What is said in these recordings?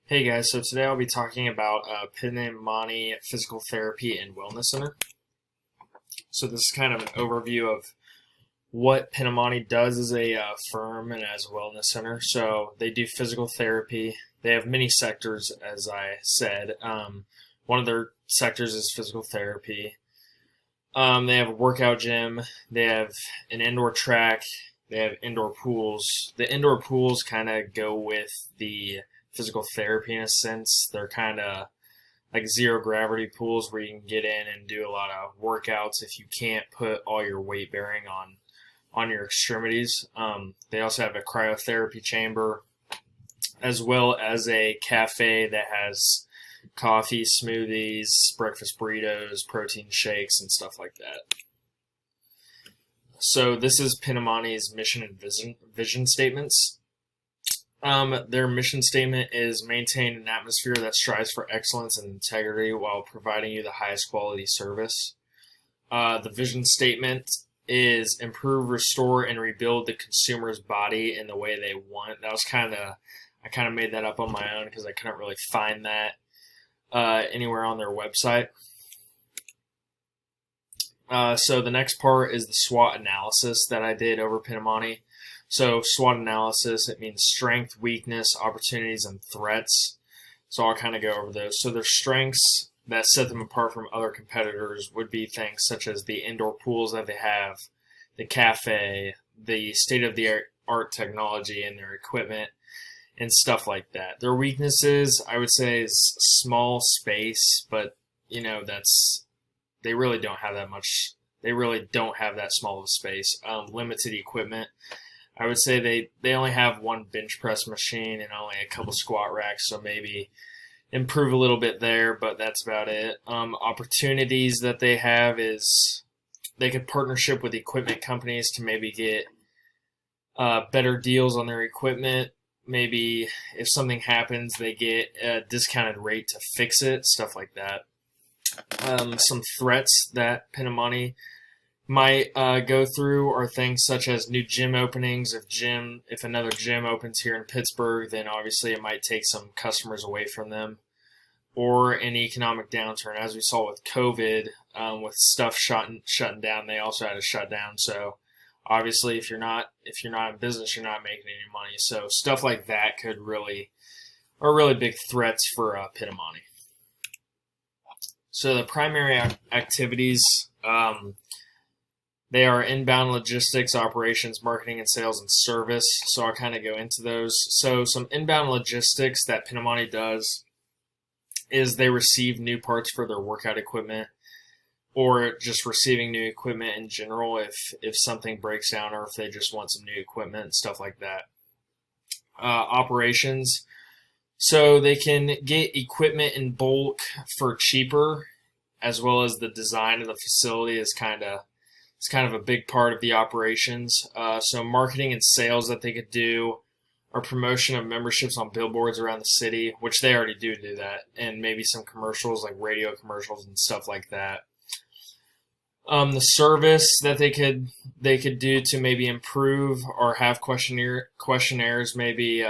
Hey guys, so today I'll be talking about Pinamonti Physical Therapy and Wellness Center. So this is kind of an overview of what Pinamonti does as a firm and as a wellness center. So they do physical therapy. They have many sectors, as I said. One of their sectors is physical therapy. They have a workout gym. They have an indoor track. They have indoor pools. The indoor pools kind of go with the physical therapy in a sense. They're kind of like zero gravity pools where you can get in and do a lot of workouts if you can't put all your weight bearing on your extremities. They also have a cryotherapy chamber as well as a cafe that has coffee, smoothies, breakfast burritos, protein shakes, and stuff like that. So this is Pinamonti's mission and vision statements. Their mission statement is maintain an atmosphere that strives for excellence and integrity while providing you the highest quality service. The vision statement is improve, restore, and rebuild the consumer's body in the way they want. That was I kind of made that up on my own because I couldn't really find that anywhere on their website. So the next part is the SWOT analysis that I did over Pinamonti. So SWOT analysis, it means strength, weakness, opportunities, and threats. So I'll kind of go over those. So their strengths that set them apart from other competitors would be things such as the indoor pools that they have, the cafe, the state-of-the-art technology in their equipment, and stuff like that. Their weaknesses, I would say, is small space, but, they really don't have that much. They really don't have that small of a space. Limited equipment. I would say they only have one bench press machine and only a couple squat racks, so maybe improve a little bit there, but that's about it. Opportunities that they have is they could partnership with equipment companies to maybe get better deals on their equipment. Maybe if something happens, they get a discounted rate to fix it, stuff like that. Some threats that Pinamonti might go through are things such as new gym openings. If another gym opens here in Pittsburgh, then obviously it might take some customers away from them, or an economic downturn, as we saw with COVID, with stuff shutting down. They also had to shut down. So obviously, if you're not in business, you're not making any money. So stuff like that are really big threats for Pinamonti. So the primary activities. They are inbound logistics, operations, marketing, and sales and service. So I'll kind of go into those. So some inbound logistics that Pinamonti does is they receive new parts for their workout equipment, or just receiving new equipment in general if something breaks down, or if they just want some new equipment, stuff like that. Operations. So they can get equipment in bulk for cheaper, as well as the design of the facility is kind of a big part of the operations. So marketing and sales that they could do, or promotion of memberships on billboards around the city, which they already do that, and maybe some commercials like radio commercials and stuff like that. The service that they could do to maybe improve or have questionnaires maybe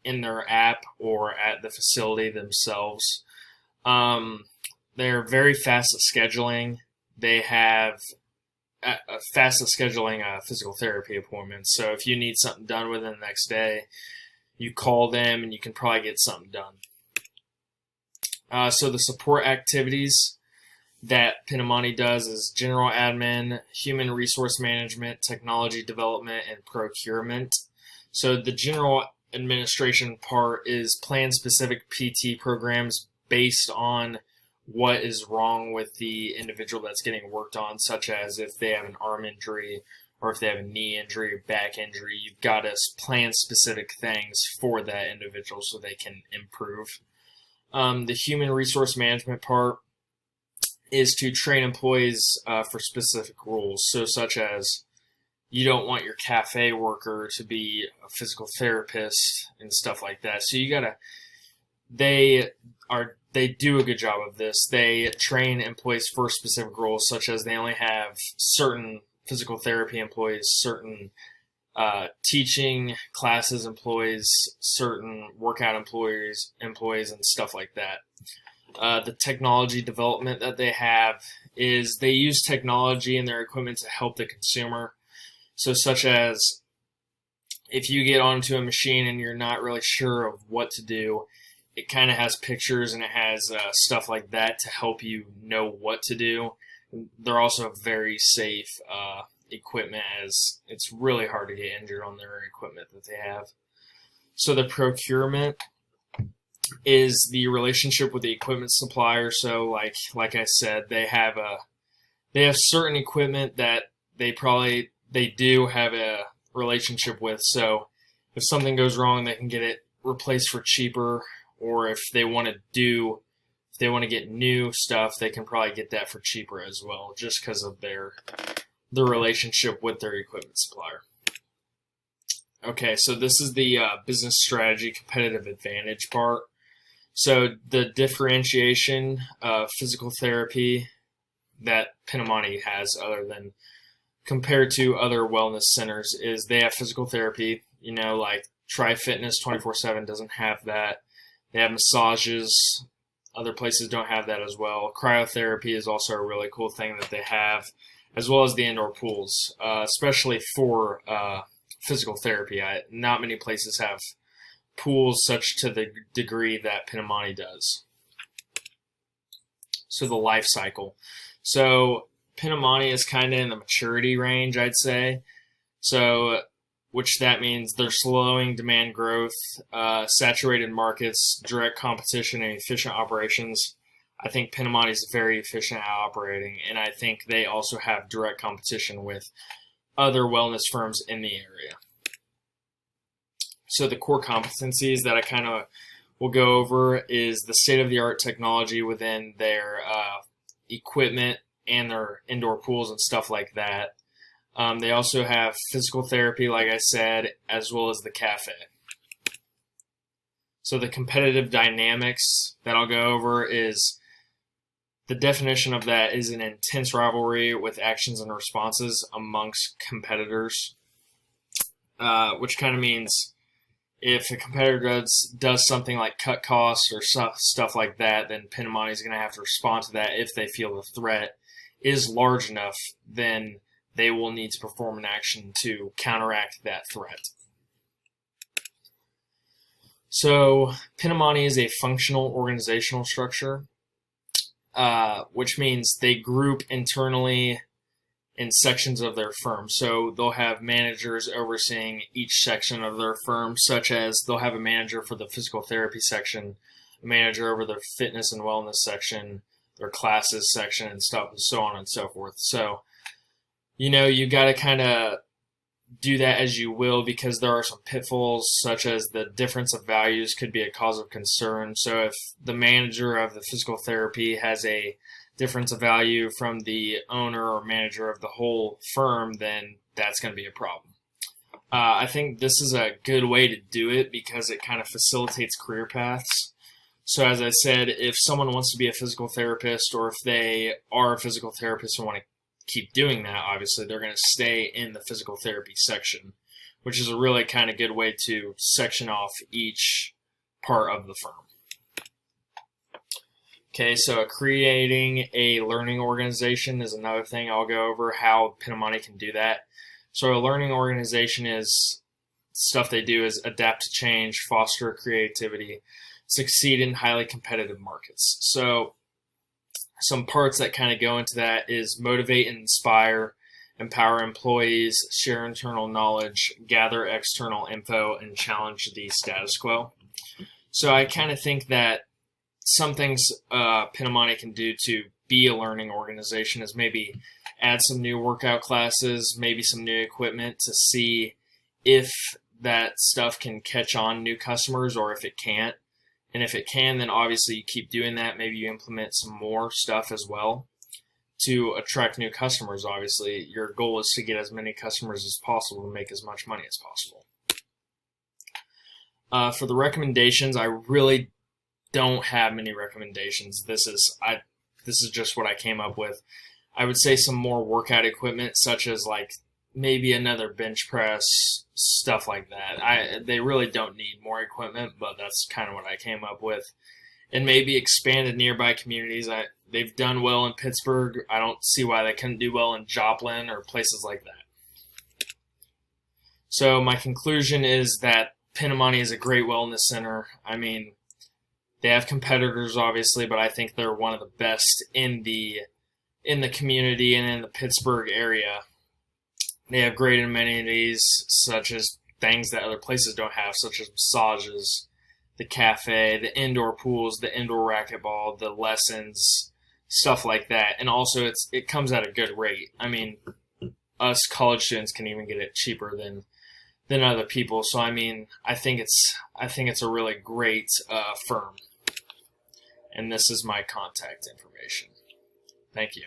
in their app or at the facility themselves. They're very fast at scheduling. They have fast at scheduling physical therapy appointments. So if you need something done within the next day, you call them and you can probably get something done. So the support activities that Pinamonti does is general admin, human resource management, technology development, and procurement. So the general administration part is plan specific PT programs based on what is wrong with the individual that's getting worked on, such as if they have an arm injury or if they have a knee injury or back injury. You've got to plan specific things for that individual so they can improve. The human resource management part is to train employees for specific rules, so such as you don't want your cafe worker to be a physical therapist and stuff like that. So they do a good job of this. They train employees for specific roles, such as they only have certain physical therapy employees, certain teaching classes, employees, certain workout employees, and stuff like that. The technology development that they have is they use technology in their equipment to help the consumer. So such as if you get onto a machine and you're not really sure of what to do, it kind of has pictures and it has stuff like that to help you know what to do. They're also very safe equipment, as it's really hard to get injured on their equipment that they have. So the procurement is the relationship with the equipment supplier. So like I said, they have certain equipment that they do have a relationship with. So if something goes wrong, they can get it replaced for cheaper, or if they want to get new stuff, they can probably get that for cheaper as well, just because of their relationship with their equipment supplier. Okay, so this is the business strategy competitive advantage part. So the differentiation of physical therapy that Pinamonti has, other than compared to other wellness centers, is they have physical therapy. Like Try Fitness 24/7 doesn't have that. They have massages. Other places don't have that as well. Cryotherapy is also a really cool thing that they have, as well as the indoor pools, especially for physical therapy. Not many places have pools such to the degree that Pinamonti does. So the life cycle. So Pinamonti is kind of in the maturity range, I'd say. So, which that means they're slowing demand growth, saturated markets, direct competition, and efficient operations. I think Pinamonti is very efficient at operating, and I think they also have direct competition with other wellness firms in the area. So the core competencies that I kind of will go over is the state-of-the-art technology within their equipment and their indoor pools and stuff like that. They also have physical therapy, like I said, as well as the cafe. So the competitive dynamics that I'll go over is the definition of that is an intense rivalry with actions and responses amongst competitors, which kind of means if a competitor does something like cut costs or stuff like that, then Pinamonti is going to have to respond to that. If they feel the threat is large enough, then they will need to perform an action to counteract that threat. So Pinamonti is a functional organizational structure, which means they group internally in sections of their firm. So they'll have managers overseeing each section of their firm, such as they'll have a manager for the physical therapy section, a manager over the fitness and wellness section, their classes section, and stuff, and so on and so forth. So, you got to kind of do that as you will, because there are some pitfalls, such as the difference of values could be a cause of concern. So if the manager of the physical therapy has a difference of value from the owner or manager of the whole firm, then that's going to be a problem. I think this is a good way to do it because it kind of facilitates career paths. So as I said, if someone wants to be a physical therapist, or if they are a physical therapist and want to keep doing that, obviously they're going to stay in the physical therapy section, which is a really kind of good way to section off each part of the firm. Okay, so creating a learning organization is another thing I'll go over, how Pinamonti can do that. So a learning organization is stuff they do is adapt to change, foster creativity, succeed in highly competitive markets. So some parts that kind of go into that is motivate and inspire, empower employees, share internal knowledge, gather external info, and challenge the status quo. So I kind of think that some things Pinamonti can do to be a learning organization is maybe add some new workout classes, maybe some new equipment to see if that stuff can catch on new customers or if it can't. And if it can, then obviously you keep doing that. Maybe you implement some more stuff as well to attract new customers. Obviously, your goal is to get as many customers as possible to make as much money as possible. For the recommendations, I really don't have many recommendations. This is just what I came up with. I would say some more workout equipment, such as like maybe another bench press, stuff like that. They really don't need more equipment, but that's kind of what I came up with. And maybe expand to nearby communities. They've done well in Pittsburgh. I don't see why they couldn't do well in Joplin or places like that. So my conclusion is that Pinamonti is a great wellness center. I mean, they have competitors, obviously, but I think they're one of the best in the community and in the Pittsburgh area. They have great amenities, such as things that other places don't have, such as massages, the cafe, the indoor pools, the indoor racquetball, the lessons, stuff like that. And also, it comes at a good rate. I mean, us college students can even get it cheaper than other people. So I mean, I think it's a really great firm. And this is my contact information. Thank you.